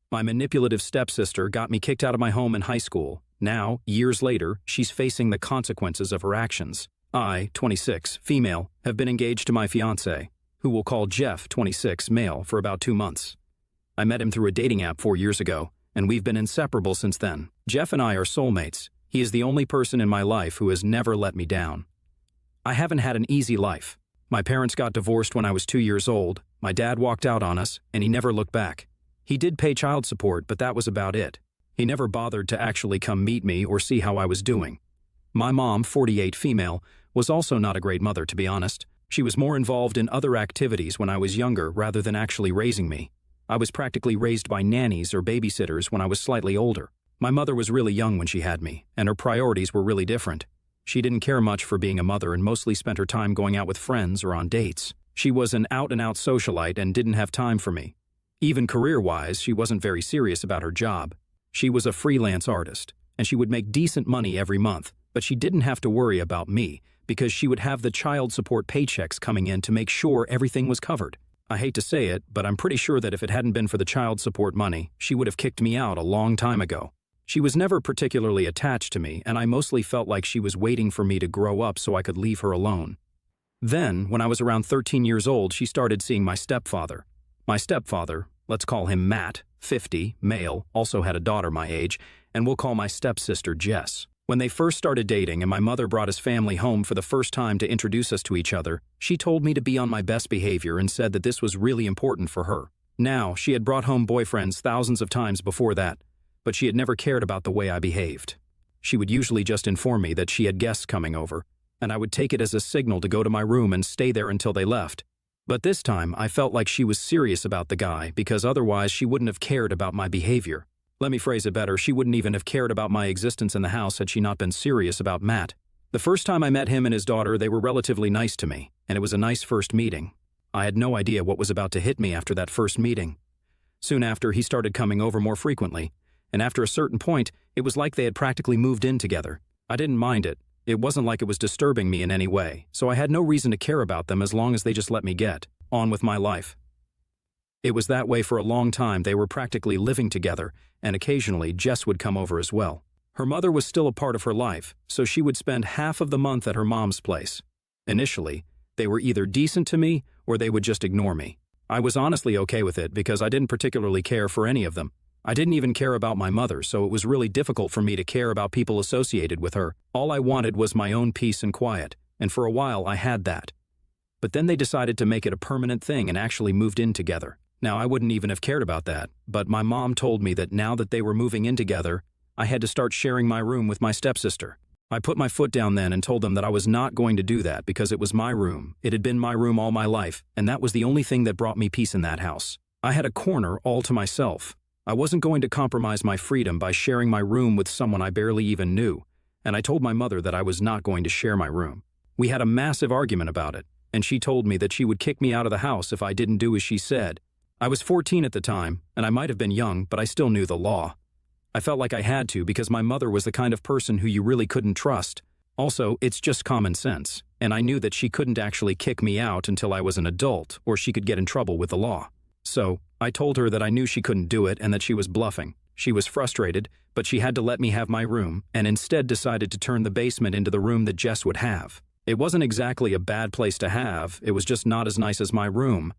My manipulative stepsister got me kicked out of my home in high school. Now, years later, she's facing the consequences of her actions. I, 26, female, have been engaged to my fiancé, who we'll call Jeff, 26, male, for about 2 months. I met him through a dating app 4 years ago, and we've been inseparable since then. Jeff and I are soulmates. He is the only person in my life who has never let me down. I haven't had an easy life. My parents got divorced when I was 2 years old, my dad walked out on us, and he never looked back. He did pay child support, but that was about it. He never bothered to actually come meet me or see how I was doing. My mom, 48, female, was also not a great mother, to be honest. She was more involved in other activities when I was younger rather than actually raising me. I was practically raised by nannies or babysitters when I was slightly older. My mother was really young when she had me, and her priorities were really different. She didn't care much for being a mother and mostly spent her time going out with friends or on dates. She was an out-and-out socialite and didn't have time for me. Even career-wise, she wasn't very serious about her job. She was a freelance artist, and she would make decent money every month, but she didn't have to worry about me because she would have the child support paychecks coming in to make sure everything was covered. I hate to say it, but I'm pretty sure that if it hadn't been for the child support money, she would have kicked me out a long time ago. She was never particularly attached to me, and I mostly felt like she was waiting for me to grow up so I could leave her alone. Then, when I was around 13 years old, she started seeing my stepfather. My stepfather, let's call him Matt, 50, male, also had a daughter my age, and we'll call my stepsister Jess. When they first started dating and my mother brought his family home for the first time to introduce us to each other, she told me to be on my best behavior and said that this was really important for her. Now, she had brought home boyfriends thousands of times before that, but she had never cared about the way I behaved. She would usually just inform me that she had guests coming over, and I would take it as a signal to go to my room and stay there until they left. But this time, I felt like she was serious about the guy because otherwise she wouldn't have cared about my behavior. Let me phrase it better, she wouldn't even have cared about my existence in the house had she not been serious about Matt. The first time I met him and his daughter, they were relatively nice to me, and it was a nice first meeting. I had no idea what was about to hit me after that first meeting. Soon after, he started coming over more frequently, and after a certain point, it was like they had practically moved in together. I didn't mind it. It wasn't like it was disturbing me in any way, so I had no reason to care about them as long as they just let me get on with my life. It was that way for a long time. They were practically living together, and occasionally Jess would come over as well. Her mother was still a part of her life, so she would spend half of the month at her mom's place. Initially, they were either decent to me or they would just ignore me. I was honestly okay with it because I didn't particularly care for any of them. I didn't even care about my mother, so it was really difficult for me to care about people associated with her. All I wanted was my own peace and quiet, and for a while I had that. But then they decided to make it a permanent thing and actually moved in together. Now, I wouldn't even have cared about that, but my mom told me that now that they were moving in together, I had to start sharing my room with my stepsister. I put my foot down then and told them that I was not going to do that because it was my room. It had been my room all my life, and that was the only thing that brought me peace in that house. I had a corner all to myself. I wasn't going to compromise my freedom by sharing my room with someone I barely even knew, and I told my mother that I was not going to share my room. We had a massive argument about it, and she told me that she would kick me out of the house if I didn't do as she said. I was 14 at the time, and I might have been young, but I still knew the law. I felt like I had to because my mother was the kind of person who you really couldn't trust. Also, it's just common sense, and I knew that she couldn't actually kick me out until I was an adult, or she could get in trouble with the law. So, I told her that I knew she couldn't do it and that she was bluffing. She was frustrated, but she had to let me have my room, and instead decided to turn the basement into the room that Jess would have. It wasn't exactly a bad place to have, it was just not as nice as my room.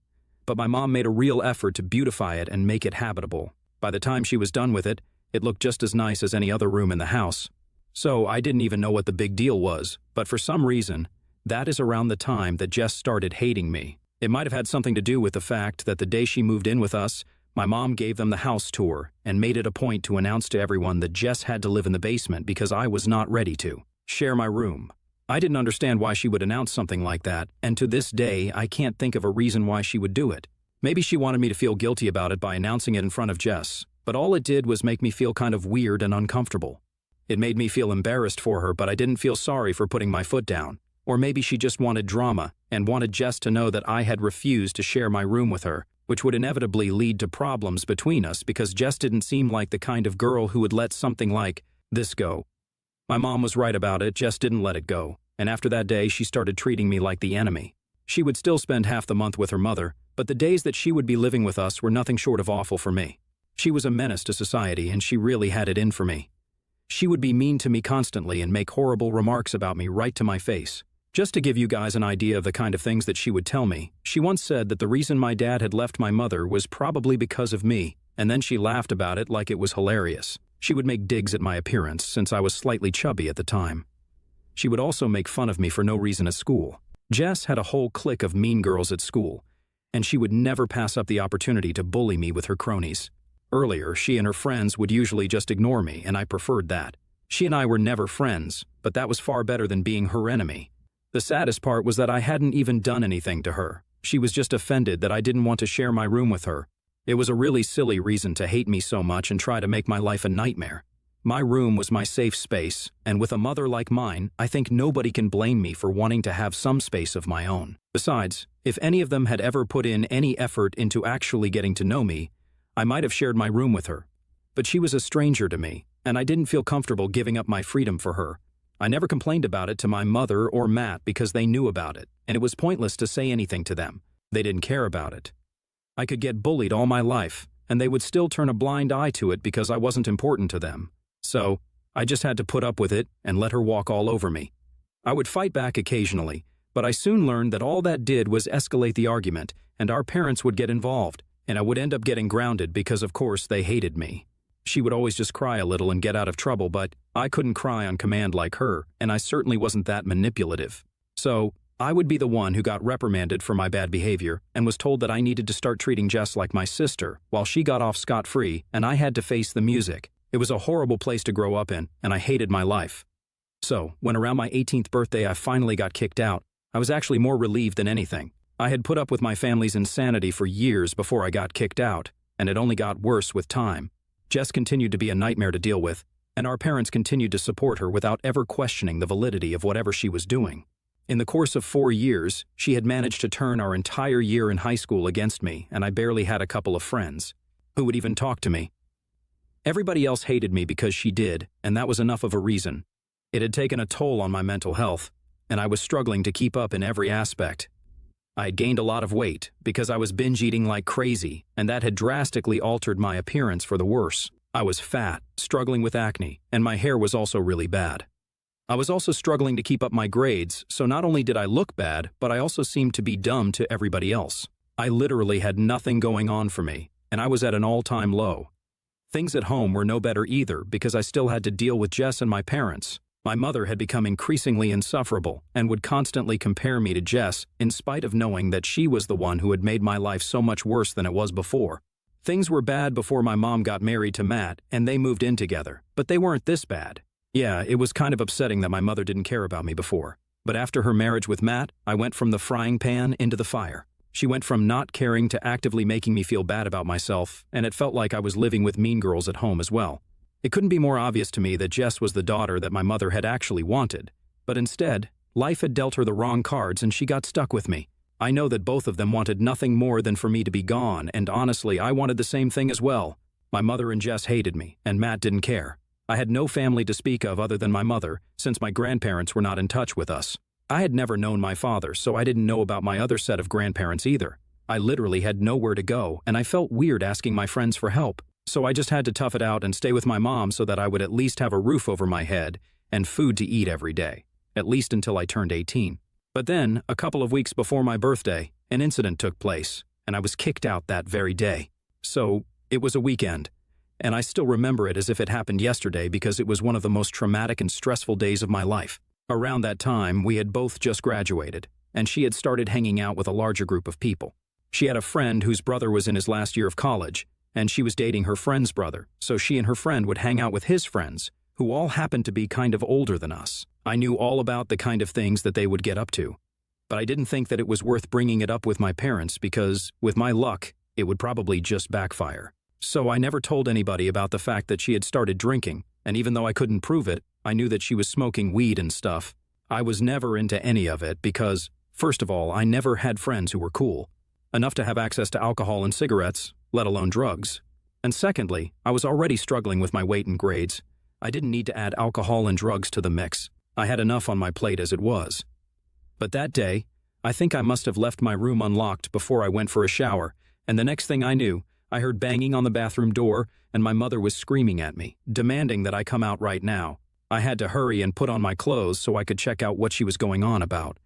But my mom made a real effort to beautify it and make it habitable. By the time she was done with it, it looked just as nice as any other room in the house. So I didn't even know what the big deal was, but for some reason, that is around the time that Jess started hating me. It might have had something to do with the fact that the day she moved in with us, my mom gave them the house tour and made it a point to announce to everyone that Jess had to live in the basement because I was not ready to share my room. I didn't understand why she would announce something like that, and to this day, I can't think of a reason why she would do it. Maybe she wanted me to feel guilty about it by announcing it in front of Jess, but all it did was make me feel kind of weird and uncomfortable. It made me feel embarrassed for her, but I didn't feel sorry for putting my foot down. Or maybe she just wanted drama and wanted Jess to know that I had refused to share my room with her, which would inevitably lead to problems between us because Jess didn't seem like the kind of girl who would let something like this go. My mom was right about it, Jess didn't let it go, and after that day she started treating me like the enemy. She would still spend half the month with her mother, but the days that she would be living with us were nothing short of awful for me. She was a menace to society, and she really had it in for me. She would be mean to me constantly and make horrible remarks about me right to my face. Just to give you guys an idea of the kind of things that she would tell me, she once said that the reason my dad had left my mother was probably because of me, and then she laughed about it like it was hilarious. She would make digs at my appearance since I was slightly chubby at the time. She would also make fun of me for no reason at school. Jess had a whole clique of mean girls at school, and she would never pass up the opportunity to bully me with her cronies. Earlier, she and her friends would usually just ignore me, and I preferred that. She and I were never friends, but that was far better than being her enemy. The saddest part was that I hadn't even done anything to her. She was just offended that I didn't want to share my room with her. It was a really silly reason to hate me so much and try to make my life a nightmare. My room was my safe space, and with a mother like mine, I think nobody can blame me for wanting to have some space of my own. Besides, if any of them had ever put in any effort into actually getting to know me, I might have shared my room with her. But she was a stranger to me, and I didn't feel comfortable giving up my freedom for her. I never complained about it to my mother or Matt because they knew about it, and it was pointless to say anything to them. They didn't care about it. I could get bullied all my life, and they would still turn a blind eye to it because I wasn't important to them. So, I just had to put up with it and let her walk all over me. I would fight back occasionally, but I soon learned that all that did was escalate the argument, and our parents would get involved, and I would end up getting grounded because of course they hated me. She would always just cry a little and get out of trouble, but I couldn't cry on command like her, and I certainly wasn't that manipulative. So, I would be the one who got reprimanded for my bad behavior and was told that I needed to start treating Jess like my sister, while she got off scot-free and I had to face the music. It was a horrible place to grow up in, and I hated my life. So, when around my 18th birthday I finally got kicked out, I was actually more relieved than anything. I had put up with my family's insanity for years before I got kicked out, and it only got worse with time. Jess continued to be a nightmare to deal with, and our parents continued to support her without ever questioning the validity of whatever she was doing. In the course of 4 years, she had managed to turn our entire year in high school against me, and I barely had a couple of friends who would even talk to me. Everybody else hated me because she did, and that was enough of a reason. It had taken a toll on my mental health, and I was struggling to keep up in every aspect. I had gained a lot of weight because I was binge eating like crazy, and that had drastically altered my appearance for the worse. I was fat, struggling with acne, and my hair was also really bad. I was also struggling to keep up my grades, so not only did I look bad, but I also seemed to be dumb to everybody else. I literally had nothing going on for me, and I was at an all-time low. Things at home were no better either because I still had to deal with Jess and my parents. My mother had become increasingly insufferable and would constantly compare me to Jess in spite of knowing that she was the one who had made my life so much worse than it was before. Things were bad before my mom got married to Matt and they moved in together, but they weren't this bad. Yeah, it was kind of upsetting that my mother didn't care about me before, but after her marriage with Matt, I went from the frying pan into the fire. She went from not caring to actively making me feel bad about myself, and it felt like I was living with mean girls at home as well. It couldn't be more obvious to me that Jess was the daughter that my mother had actually wanted, but instead, life had dealt her the wrong cards and she got stuck with me. I know that both of them wanted nothing more than for me to be gone, and honestly, I wanted the same thing as well. My mother and Jess hated me, and Matt didn't care. I had no family to speak of other than my mother, since my grandparents were not in touch with us. I had never known my father, so I didn't know about my other set of grandparents either. I literally had nowhere to go, and I felt weird asking my friends for help. So I just had to tough it out and stay with my mom so that I would at least have a roof over my head and food to eat every day, at least until I turned 18. But then, a couple of weeks before my birthday, an incident took place, and I was kicked out that very day. So, it was a weekend, and I still remember it as if it happened yesterday because it was one of the most traumatic and stressful days of my life. Around that time, we had both just graduated, and she had started hanging out with a larger group of people. She had a friend whose brother was in his last year of college, and she was dating her friend's brother, so she and her friend would hang out with his friends, who all happened to be kind of older than us. I knew all about the kind of things that they would get up to, but I didn't think that it was worth bringing it up with my parents because, with my luck, it would probably just backfire. So I never told anybody about the fact that she had started drinking, and even though I couldn't prove it, I knew that she was smoking weed and stuff. I was never into any of it because, first of all, I never had friends who were cool enough to have access to alcohol and cigarettes, let alone drugs. And secondly, I was already struggling with my weight and grades. I didn't need to add alcohol and drugs to the mix. I had enough on my plate as it was. But that day, I think I must have left my room unlocked before I went for a shower, and the next thing I knew, I heard banging on the bathroom door, and my mother was screaming at me, demanding that I come out right now. I had to hurry and put on my clothes so I could check out what she was going on about.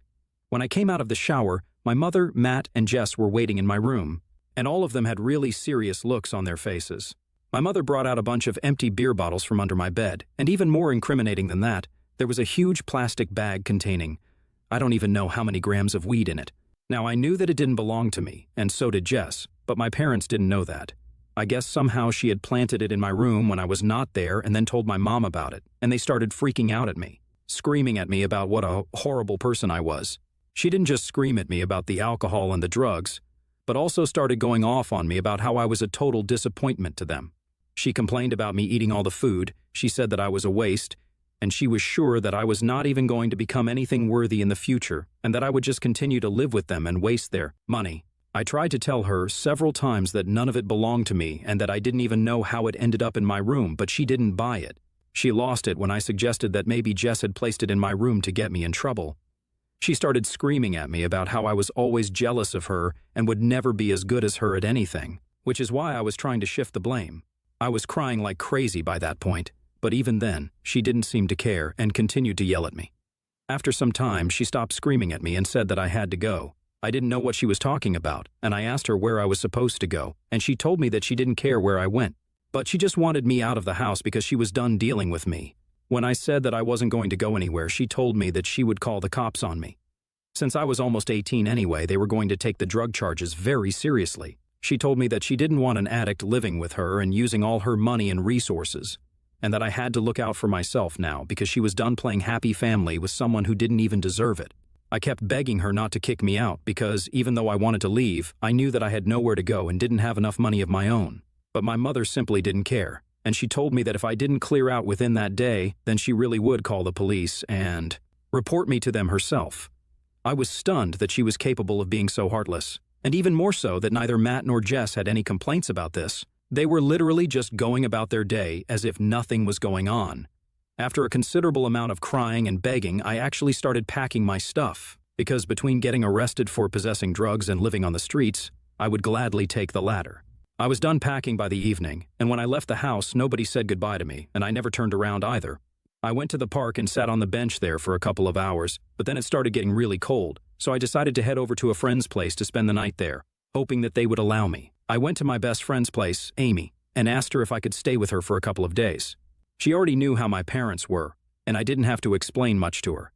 When I came out of the shower, my mother, Matt, and Jess were waiting in my room, and all of them had really serious looks on their faces. My mother brought out a bunch of empty beer bottles from under my bed, and even more incriminating than that, there was a huge plastic bag containing, I don't even know how many grams of weed in it. Now, I knew that it didn't belong to me, and so did Jess, but my parents didn't know that. I guess somehow she had planted it in my room when I was not there and then told my mom about it, and they started freaking out at me, screaming at me about what a horrible person I was. She didn't just scream at me about the alcohol and the drugs, but also started going off on me about how I was a total disappointment to them. She complained about me eating all the food, she said that I was a waste, and she was sure that I was not even going to become anything worthy in the future, and that I would just continue to live with them and waste their money. I tried to tell her several times that none of it belonged to me and that I didn't even know how it ended up in my room, but she didn't buy it. She lost it when I suggested that maybe Jess had placed it in my room to get me in trouble. She started screaming at me about how I was always jealous of her and would never be as good as her at anything, which is why I was trying to shift the blame. I was crying like crazy by that point, but even then, she didn't seem to care and continued to yell at me. After some time, she stopped screaming at me and said that I had to go. I didn't know what she was talking about, and I asked her where I was supposed to go, and she told me that she didn't care where I went. But she just wanted me out of the house because she was done dealing with me. When I said that I wasn't going to go anywhere, she told me that she would call the cops on me. Since I was almost 18 anyway, they were going to take the drug charges very seriously. She told me that she didn't want an addict living with her and using all her money and resources, and that I had to look out for myself now because she was done playing happy family with someone who didn't even deserve it. I kept begging her not to kick me out because, even though I wanted to leave, I knew that I had nowhere to go and didn't have enough money of my own. But my mother simply didn't care, and she told me that if I didn't clear out within that day, then she really would call the police and report me to them herself. I was stunned that she was capable of being so heartless, and even more so that neither Matt nor Jess had any complaints about this. They were literally just going about their day as if nothing was going on. After a considerable amount of crying and begging, I actually started packing my stuff, because between getting arrested for possessing drugs and living on the streets, I would gladly take the latter. I was done packing by the evening, and when I left the house, nobody said goodbye to me, and I never turned around either. I went to the park and sat on the bench there for a couple of hours, but then it started getting really cold, so I decided to head over to a friend's place to spend the night there, hoping that they would allow me. I went to my best friend's place, Amy, and asked her if I could stay with her for a couple of days. She already knew how my parents were, and I didn't have to explain much to her.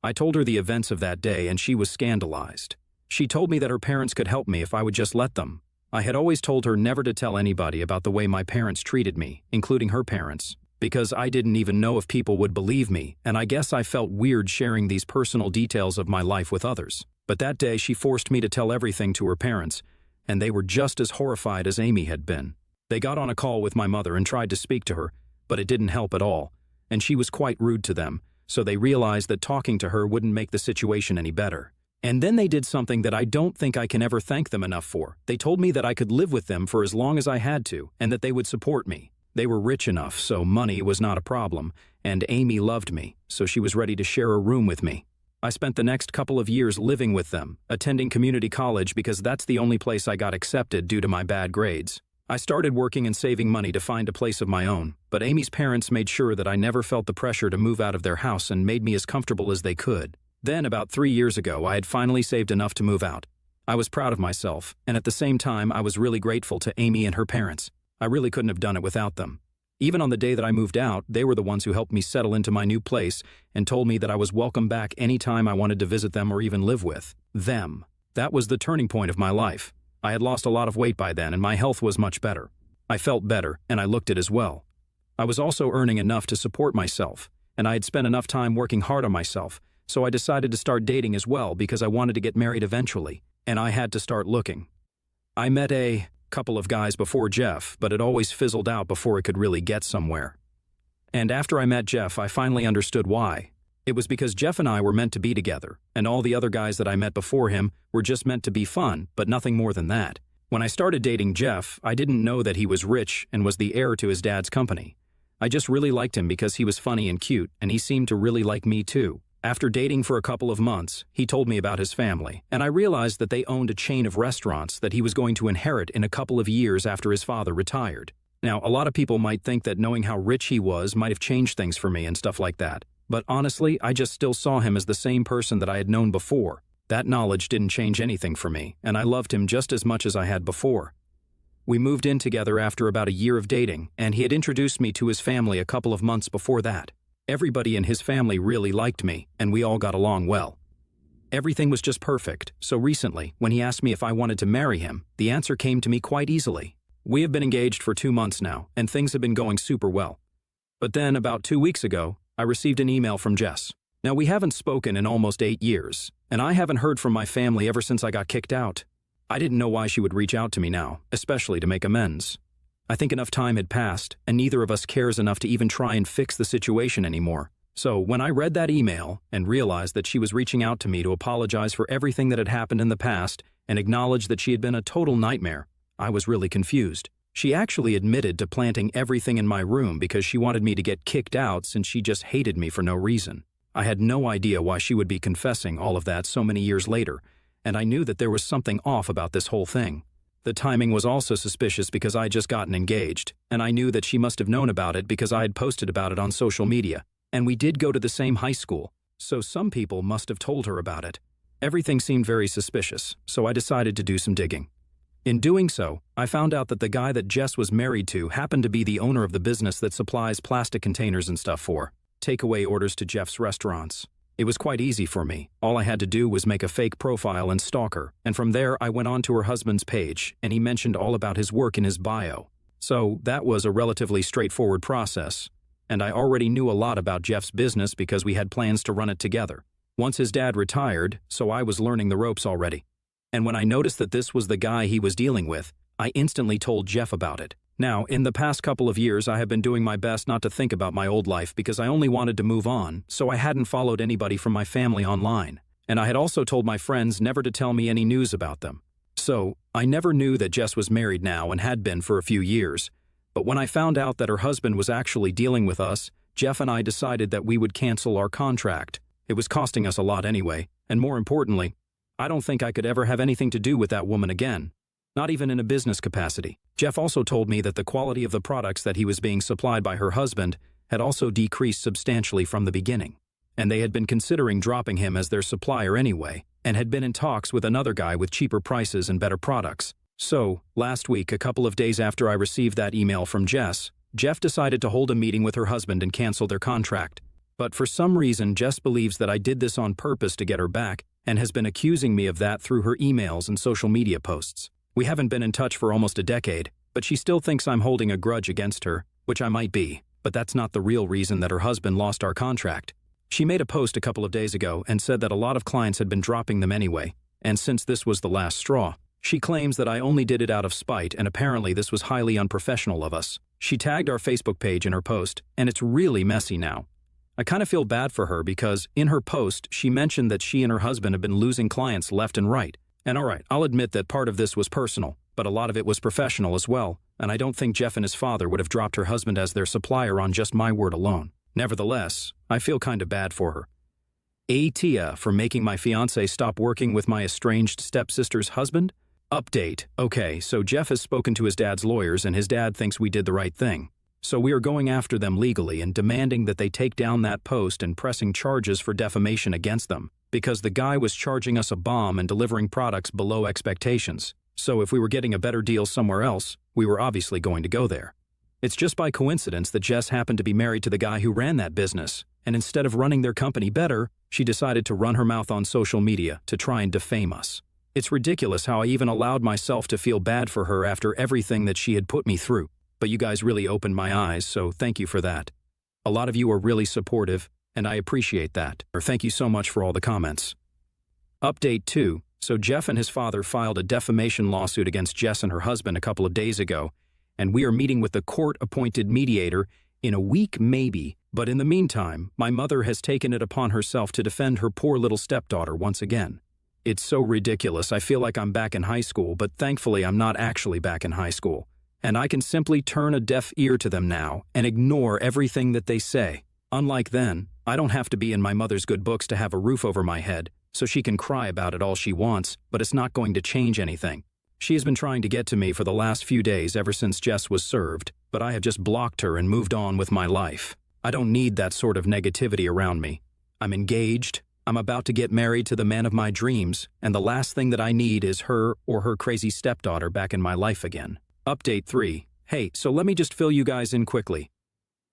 I told her the events of that day, and she was scandalized. She told me that her parents could help me if I would just let them. I had always told her never to tell anybody about the way my parents treated me, including her parents, because I didn't even know if people would believe me, and I guess I felt weird sharing these personal details of my life with others. But that day, she forced me to tell everything to her parents, and they were just as horrified as Amy had been. They got on a call with my mother and tried to speak to her, but it didn't help at all, and she was quite rude to them, so they realized that talking to her wouldn't make the situation any better. And then they did something that I don't think I can ever thank them enough for. They told me that I could live with them for as long as I had to, and that they would support me. They were rich enough, so money was not a problem, and Amy loved me, so she was ready to share a room with me. I spent the next couple of years living with them, attending community college because that's the only place I got accepted due to my bad grades. I started working and saving money to find a place of my own, but Amy's parents made sure that I never felt the pressure to move out of their house and made me as comfortable as they could. Then, about 3 years ago, I had finally saved enough to move out. I was proud of myself, and at the same time, I was really grateful to Amy and her parents. I really couldn't have done it without them. Even on the day that I moved out, they were the ones who helped me settle into my new place and told me that I was welcome back anytime I wanted to visit them or even live with them. That was the turning point of my life. I had lost a lot of weight by then, and my health was much better. I felt better, and I looked it as well. I was also earning enough to support myself, and I had spent enough time working hard on myself, so I decided to start dating as well because I wanted to get married eventually, and I had to start looking. I met a couple of guys before Jeff, but it always fizzled out before it could really get somewhere. And after I met Jeff, I finally understood why. It was because Jeff and I were meant to be together, and all the other guys that I met before him were just meant to be fun, but nothing more than that. When I started dating Jeff, I didn't know that he was rich and was the heir to his dad's company. I just really liked him because he was funny and cute, and he seemed to really like me too. After dating for a couple of months, he told me about his family, and I realized that they owned a chain of restaurants that he was going to inherit in a couple of years after his father retired. Now, a lot of people might think that knowing how rich he was might have changed things for me and stuff like that. But honestly, I just still saw him as the same person that I had known before. That knowledge didn't change anything for me, and I loved him just as much as I had before. We moved in together after about a year of dating, and he had introduced me to his family a couple of months before that. Everybody in his family really liked me, and we all got along well. Everything was just perfect, so recently, when he asked me if I wanted to marry him, the answer came to me quite easily. We have been engaged for 2 months now, and things have been going super well. But then, about 2 weeks ago, I received an email from Jess. Now, we haven't spoken in almost 8 years, and I haven't heard from my family ever since I got kicked out. I didn't know why she would reach out to me now, especially to make amends. I think enough time had passed, and neither of us cares enough to even try and fix the situation anymore. So when I read that email and realized that she was reaching out to me to apologize for everything that had happened in the past and acknowledge that she had been a total nightmare, I was really confused. She actually admitted to planting everything in my room because she wanted me to get kicked out since she just hated me for no reason. I had no idea why she would be confessing all of that so many years later, and I knew that there was something off about this whole thing. The timing was also suspicious because I had just gotten engaged, and I knew that she must have known about it because I had posted about it on social media, and we did go to the same high school, so some people must have told her about it. Everything seemed very suspicious, so I decided to do some digging. In doing so, I found out that the guy that Jess was married to happened to be the owner of the business that supplies plastic containers and stuff for takeaway orders to Jeff's restaurants. It was quite easy for me. All I had to do was make a fake profile and stalk her, and from there I went on to her husband's page, and he mentioned all about his work in his bio. So that was a relatively straightforward process, and I already knew a lot about Jeff's business because we had plans to run it together. Once his dad retired, so I was learning the ropes already. And when I noticed that this was the guy he was dealing with, I instantly told Jeff about it. Now, in the past couple of years, I have been doing my best not to think about my old life because I only wanted to move on, so I hadn't followed anybody from my family online. And I had also told my friends never to tell me any news about them. So, I never knew that Jess was married now and had been for a few years. But when I found out that her husband was actually dealing with us, Jeff and I decided that we would cancel our contract. It was costing us a lot anyway, and more importantly, I don't think I could ever have anything to do with that woman again. Not even in a business capacity. Jeff also told me that the quality of the products that he was being supplied by her husband had also decreased substantially from the beginning, and they had been considering dropping him as their supplier anyway, and had been in talks with another guy with cheaper prices and better products. So, last week, a couple of days after I received that email from Jess, Jeff decided to hold a meeting with her husband and cancel their contract. But for some reason, Jess believes that I did this on purpose to get her back, and has been accusing me of that through her emails and social media posts. We haven't been in touch for almost a decade, but she still thinks I'm holding a grudge against her, which I might be, but that's not the real reason that her husband lost our contract. She made a post a couple of days ago and said that a lot of clients had been dropping them anyway, and since this was the last straw, she claims that I only did it out of spite, and apparently this was highly unprofessional of us. She tagged our Facebook page in her post, and it's really messy now. I kind of feel bad for her because, in her post, she mentioned that she and her husband have been losing clients left and right. And alright, I'll admit that part of this was personal, but a lot of it was professional as well, and I don't think Jeff and his father would have dropped her husband as their supplier on just my word alone. Nevertheless, I feel kind of bad for her. Tia for making my fiancé stop working with my estranged stepsister's husband? Update. Okay, so Jeff has spoken to his dad's lawyers and his dad thinks we did the right thing. So we are going after them legally and demanding that they take down that post and pressing charges for defamation against them, because the guy was charging us a bomb and delivering products below expectations. So if we were getting a better deal somewhere else, we were obviously going to go there. It's just by coincidence that Jess happened to be married to the guy who ran that business, and instead of running their company better, she decided to run her mouth on social media to try and defame us. It's ridiculous how I even allowed myself to feel bad for her after everything that she had put me through. But you guys really opened my eyes, so thank you for that. A lot of you are really supportive, and I appreciate that. Thank you so much for all the comments. Update 2. So Jeff and his father filed a defamation lawsuit against Jess and her husband a couple of days ago, and we are meeting with the court-appointed mediator in a week maybe, but in the meantime, my mother has taken it upon herself to defend her poor little stepdaughter once again. It's so ridiculous. I feel like I'm back in high school, but thankfully I'm not actually back in high school. And I can simply turn a deaf ear to them now and ignore everything that they say. Unlike then, I don't have to be in my mother's good books to have a roof over my head, so she can cry about it all she wants, but it's not going to change anything. She has been trying to get to me for the last few days ever since Jess was served, but I have just blocked her and moved on with my life. I don't need that sort of negativity around me. I'm engaged, I'm about to get married to the man of my dreams, and the last thing that I need is her or her crazy stepdaughter back in my life again. Update 3. Hey, so let me just fill you guys in quickly.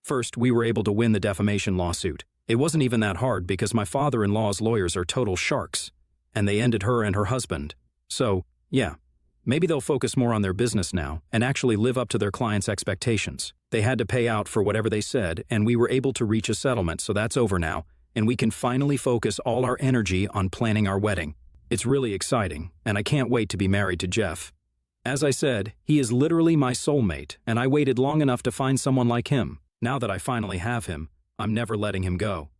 First, we were able to win the defamation lawsuit. It wasn't even that hard because my father-in-law's lawyers are total sharks, and they ended her and her husband. So, yeah, maybe they'll focus more on their business now and actually live up to their clients' expectations. They had to pay out for whatever they said, and we were able to reach a settlement, so that's over now, and we can finally focus all our energy on planning our wedding. It's really exciting, and I can't wait to be married to Jeff. As I said, he is literally my soulmate, and I waited long enough to find someone like him. Now that I finally have him, I'm never letting him go.